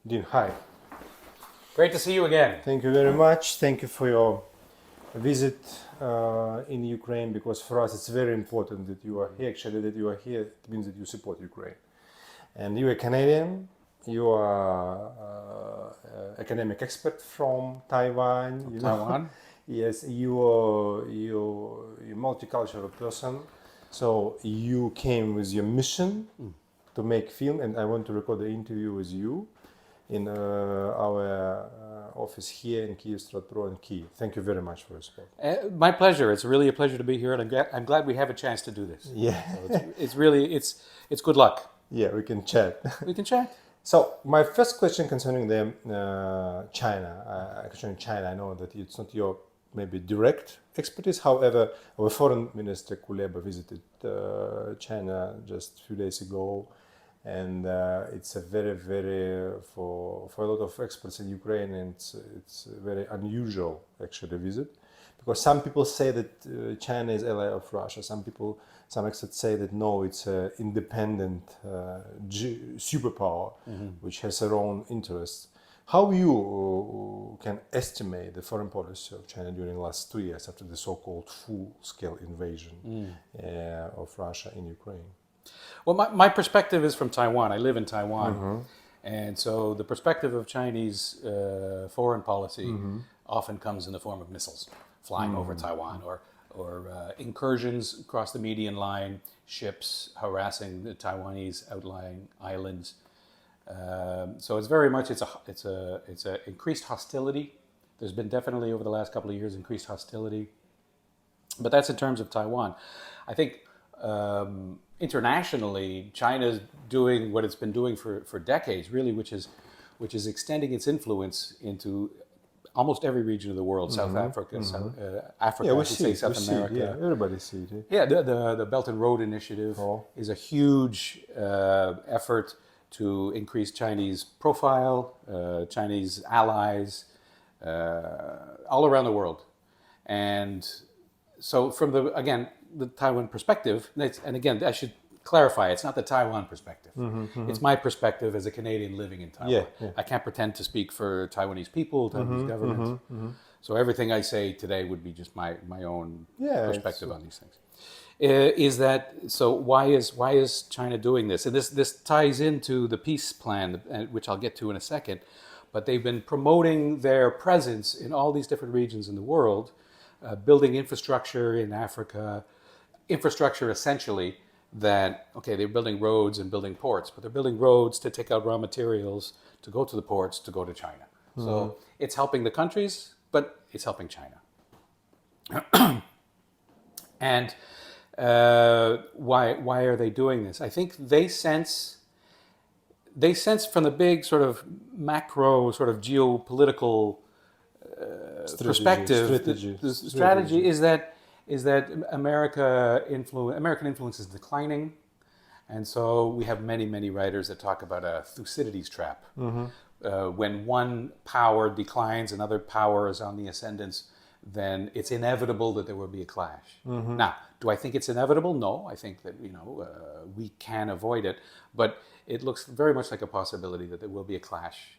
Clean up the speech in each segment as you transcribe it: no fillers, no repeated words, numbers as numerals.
Dean, hi. Great to see you again. Thank you very much. Thank you for your visit in Ukraine, because for us it's very important that you are here. Actually, that you are here, it means that you support Ukraine. And you are Canadian, you are academic expert from Taiwan. You know? Taiwan. Yes, you're a multicultural person. So you came with your mission to make film, and I want to record the interview with you in our office here in Kyiv, Stratpro and Kyiv. Thank you very much for your support. My pleasure. It's really a pleasure to be here, and I'm glad we have a chance to do this. Yeah, So it's good luck. yeah, we can chat. We can chat. So my first question concerning the concerning China, I know that it's not your maybe direct expertise. However, our foreign minister Kuleba visited China just a few days ago, and it's a very for a lot of experts in Ukraine, and it's a very unusual actually visit, because some people say that China is ally of Russia. Some experts say that no, it's an independent superpower which has their own interests. How you can estimate the foreign policy of China during the last 2 years after the so-called full-scale invasion of Russia in Ukraine? Well, my perspective is from Taiwan. I live in Taiwan, and so the perspective of Chinese foreign policy often comes in the form of missiles flying over Taiwan, or incursions across the median line, ships harassing the Taiwanese outlying islands. So it's very much it's a increased hostility. There's been definitely over the last couple of years increased hostility, but that's in terms of Taiwan. I think internationally, China's doing what it's been doing for decades, really, which is extending its influence into almost every region of the world: South Africa, Africa, Yeah, I should say South America. Yeah, everybody sees it. Yeah, the Belt and Road Initiative is a huge effort to increase Chinese profile, Chinese allies, all around the world. And so from the Taiwan perspective, and again, I should clarify, it's not the Taiwan perspective. It's my perspective as a Canadian living in Taiwan. Yeah. I can't pretend to speak for Taiwanese people, Taiwanese government. So everything I say today would be just my own perspective on these things. Is that so? Why is China doing this? And this ties into the peace plan, which I'll get to in a second. But they've been promoting their presence in all these different regions in the world, building infrastructure in Africa, infrastructure essentially that, okay, they're building roads and building ports, but they're building roads to take out raw materials, to go to the ports, to go to China. So it's helping the countries, but it's helping China. And why are they doing this? I think they sense from the big sort of macro sort of geopolitical perspective, the strategy is that American influence is declining, and so we have many writers that talk about a Thucydides trap. When one power declines, another power is on the ascendance, then it's inevitable that there will be a clash. Now, do I think it's inevitable? No, I think that we can avoid it, but it looks very much like a possibility that there will be a clash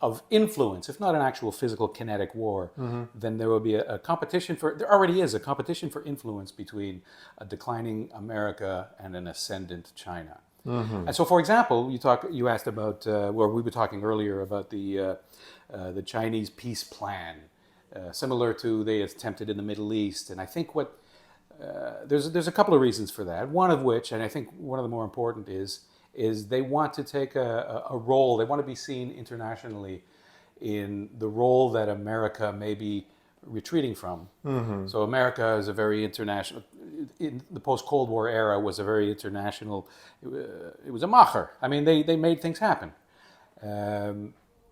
of influence, if not an actual physical kinetic war. Then there will be a competition there already is a competition for influence between a declining America and an ascendant China. And so, for example, you asked about, we were talking earlier about the Chinese peace plan, similar to they attempted in the Middle East. And I think there's a couple of reasons for that. One of which, and I think one of the more important, is they want to take a role. They want to be seen internationally in the role that America may be retreating from. So America is a very international, in the post-Cold War era, was a very international, it was a macher. I mean, they made things happen.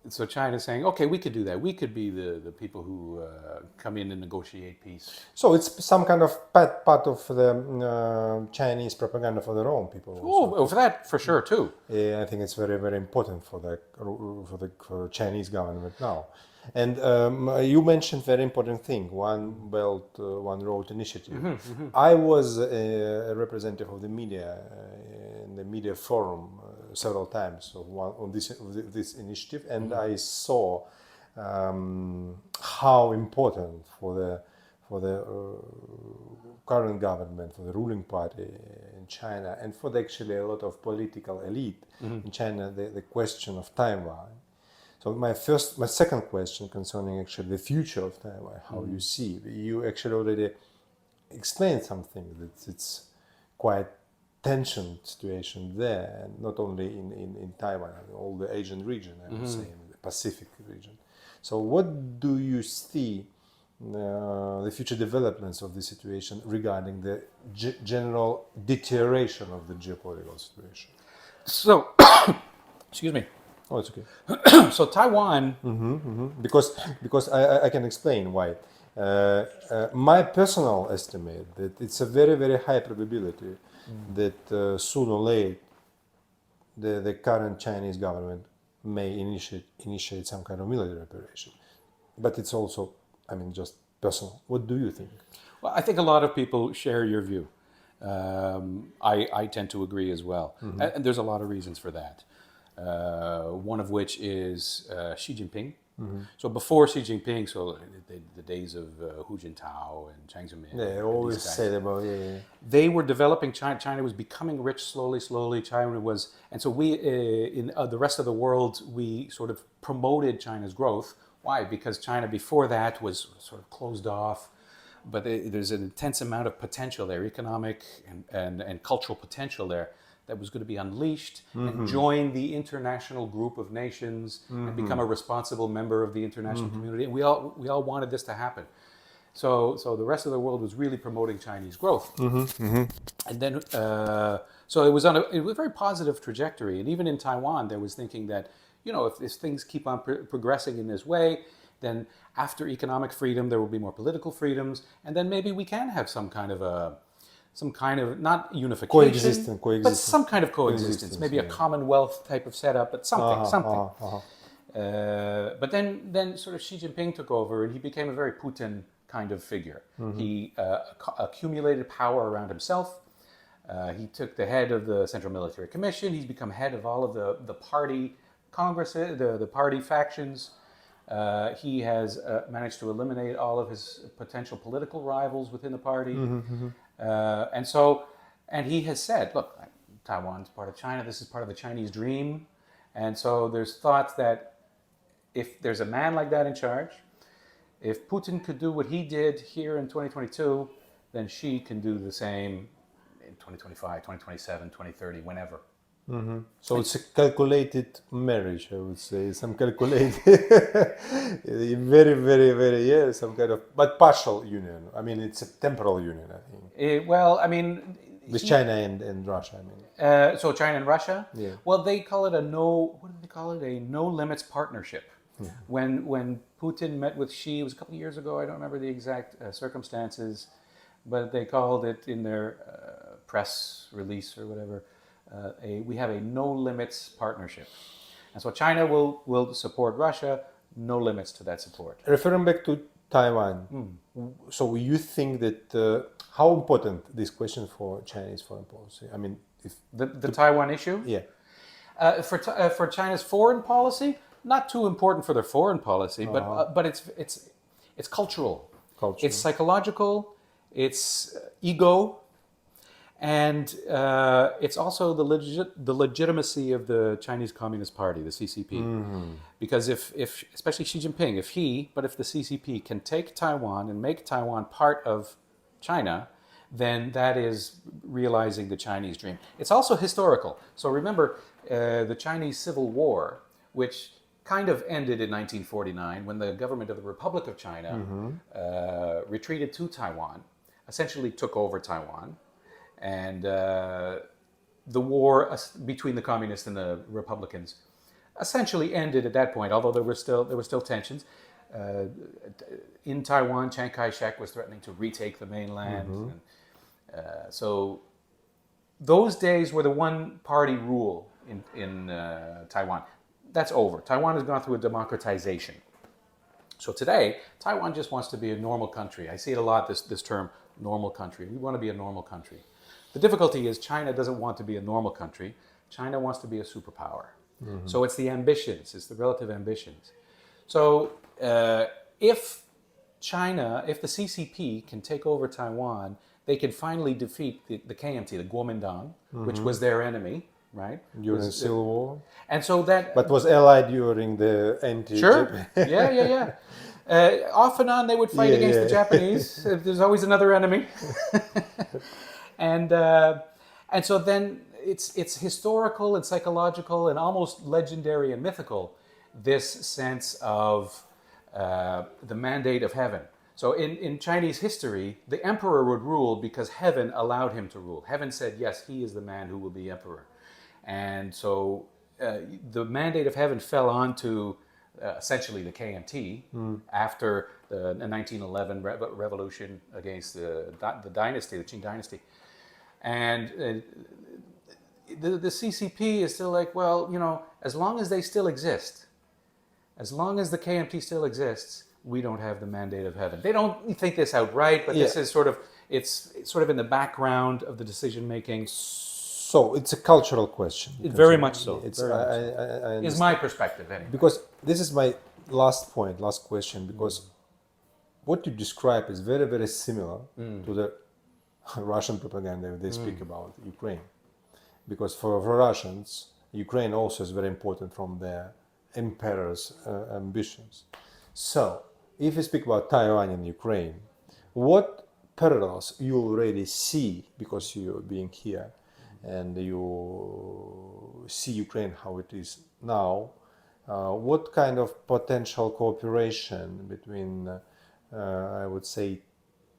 So China's saying, okay, we could do that. We could be the people who come in and negotiate peace. So it's some kind of part of the Chinese propaganda for their own people. Oh, for that, for sure, too. Yeah, I think it's very important for the Chinese government now. And you mentioned very important thing: One Belt, One Road initiative. I was a representative of the media in the media forum several times on this initiative, and I saw how important for the current government, for the ruling party in China, and for actually a lot of political elite in China, the question of Taiwan. So my second question concerning actually the future of Taiwan, how you see, you actually already explained something that it's quite tension situation there, and not only in Taiwan, all the Asian region, I would say, the Pacific region. So what do you see the future developments of the situation regarding the general deterioration of the geopolitical situation? So, excuse me. Oh, it's okay. So Taiwan, Because I can explain why. My personal estimate that it's a very, very high probability that sooner or later the current Chinese government may initiate some kind of military operation. But it's also, I mean, just personal. What do you think? well, I think a lot of people share your view. I tend to agree as well. And there's a lot of reasons for that. One of which is Xi Jinping. So before Xi Jinping, so the days of Hu Jintao and Jiang Zemin. They always say about They were developing China. China was becoming rich slowly. China was, and so we in the rest of the world, we sort of promoted China's growth. Why? Because China before that was sort of closed off, but there's an intense amount of potential there, economic and cultural potential there, that was going to be unleashed and join the international group of nations and become a responsible member of the international community. And we all wanted this to happen. So the rest of the world was really promoting Chinese growth. And then, so it was on a very positive trajectory. And even in Taiwan, there was thinking that, you know, if things keep on progressing in this way, then after economic freedom, there will be more political freedoms. And then maybe we can have some kind of not unification, but some kind of coexistence. Maybe a commonwealth type of setup, but something. But then sort of Xi Jinping took over, and he became a very Putin kind of figure. He accumulated power around himself. He took the head of the Central Military Commission. He's become head of all of the party congresses, the party factions. He has managed to eliminate all of his potential political rivals within the party. And he has said, look, Taiwan's part of China. This is part of the Chinese dream. And so there's thoughts that if there's a man like that in charge, if Putin could do what he did here in 2022, then Xi can do the same in 2025, 2027, 2030, whenever. So it's a calculated marriage, I would say. Some calculated, very, very, very, some kind of, but partial union. I mean, it's a temporal union, I think. With China and Russia, I mean. So China and Russia? Yeah. Well, they call it a no limits partnership. When Putin met with Xi, it was a couple of years ago, I don't remember the exact circumstances, but they called it in their press release or whatever, we have a no limits partnership. And so China will support Russia, no limits to that support. Referring back to Taiwan, so you think that how important this question for Chinese foreign policy? I mean, if the Taiwan issue? Yeah. For China's foreign policy, not too important for their foreign policy, but it's cultural. It's psychological. It's ego. And it's also the legitimacy of the Chinese Communist Party, the CCP. Because if especially Xi Jinping, if the CCP can take Taiwan and make Taiwan part of China, then that is realizing the Chinese dream. It's also historical. So remember the Chinese Civil War, which kind of ended in 1949 when the government of the Republic of China retreated to Taiwan, essentially took over Taiwan. And the war between the communists and the Republicans essentially ended at that point, although there were still tensions. In Taiwan, Chiang Kai-shek was threatening to retake the mainland. So those days were the one-party rule in Taiwan. That's over. Taiwan has gone through a democratization. So today, Taiwan just wants to be a normal country. I see it a lot, this term, normal country. We want to be a normal country. The difficulty is China doesn't want to be a normal country. China wants to be a superpower. So it's the ambitions, it's the relative ambitions. So if the CCP can take over Taiwan, they can finally defeat the KMT, the Kuomintang, which was their enemy, right? During the Civil War. And so that... But was allied during the Sure. Yeah. Off and on, they would fight against the Japanese. There's always another enemy. And so then it's historical and psychological and almost legendary and mythical, this sense of the mandate of heaven. So in Chinese history, the emperor would rule because heaven allowed him to rule. Heaven said, yes, he is the man who will be emperor. And so the mandate of heaven fell onto essentially the KMT after the 1911 revolution against the dynasty, the Qing dynasty. And the CCP is still like, well, you know, as long as they still exist, as long as the KMT still exists, we don't have the mandate of heaven. They don't think this outright, but this is sort of, it's sort of in the background of the decision making. So it's a cultural question. Very much so. It's is my perspective anyway. Because this is my last question, because what you describe is very, very similar to the Russian propaganda they speak about Ukraine. Because for Russians, Ukraine also is very important from their emperor's ambitions. So, if you speak about Taiwan and Ukraine, what parallels you already see, because you're being here and you see Ukraine how it is now, what kind of potential cooperation between, I would say,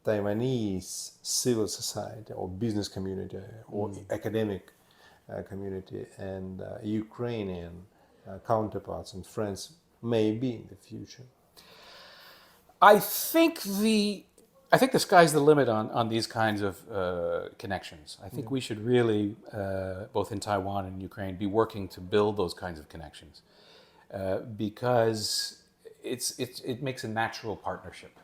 Taiwanese civil society or business community or academic community and Ukrainian counterparts and friends may be in the future? I think the sky's the limit on these kinds of connections. I think we should really, both in Taiwan and Ukraine, be working to build those kinds of connections because it makes a natural partnership.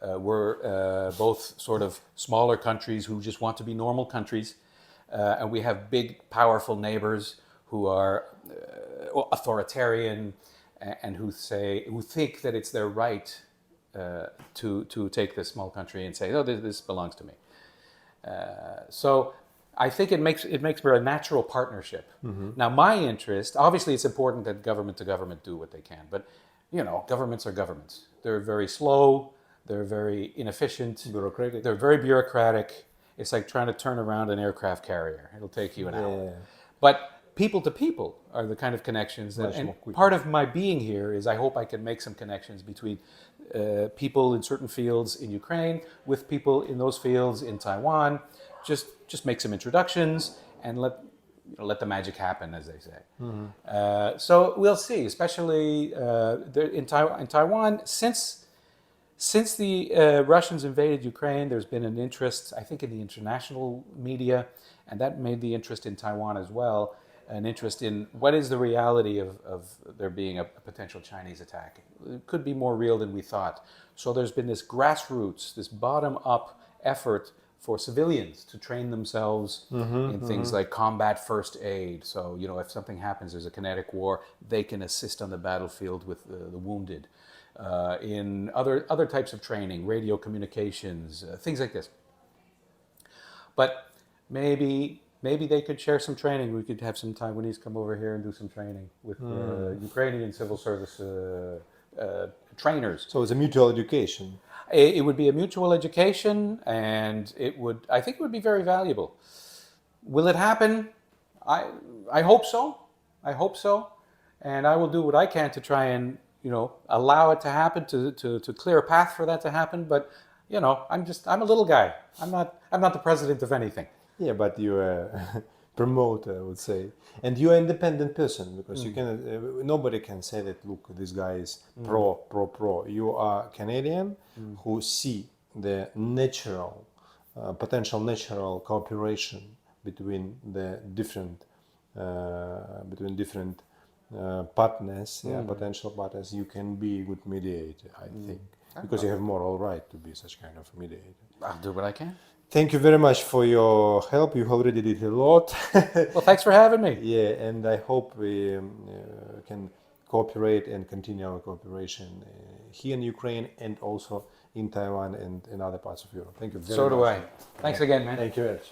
We're both sort of smaller countries who just want to be normal countries, and we have big, powerful neighbors who are authoritarian and who think that it's their right to take this small country and say, oh, this belongs to me. So I think it makes for a natural partnership. Now, my interest, obviously, it's important that government to government do what they can, but you know, governments are governments. They're very slow. They're very inefficient. Bureaucratic. They're very bureaucratic. It's like trying to turn around an aircraft carrier. It'll take you an hour. But people to people are the kind of connections that, and part of my being here is I hope I can make some connections between people in certain fields in Ukraine with people in those fields in Taiwan. Just make some introductions and let the magic happen, as they say. So we'll see, especially in Taiwan, since the Russians invaded Ukraine, there's been an interest, I think, in the international media, and that made the interest in Taiwan as well, an interest in what is the reality of there being a potential Chinese attack. It could be more real than we thought. So there's been this grassroots, this bottom-up effort for civilians to train themselves in things like combat first aid. So, you know, if something happens, there's a kinetic war, they can assist on the battlefield with the wounded. In other types of training, radio communications, things like this. But maybe they could share some training. We could have some Taiwanese come over here and do some training with Ukrainian civil service trainers. So it's a mutual education. It would be a mutual education, and I think it would be very valuable. Will it happen? I hope so. I hope so. And I will do what I can to try and, you know, allow it to happen, to clear a path for that to happen. But, you know, I'm a little guy. I'm not the president of anything. Yeah, but you're a promoter, I would say. And you're an independent person, because you can, nobody can say that, look, this guy is pro. You are Canadian who see the potential natural cooperation between the different partners, potential partners. You can be a good mediator, I think, because you have moral right to be such kind of mediator. I'll do what I can. Thank you very much for your help. You already did a lot. Well, thanks for having me. Yeah, and I hope we can cooperate and continue our cooperation here in Ukraine and also in Taiwan and in other parts of Europe. Thank you very much. So do I. Thanks again, man. Thank you very much.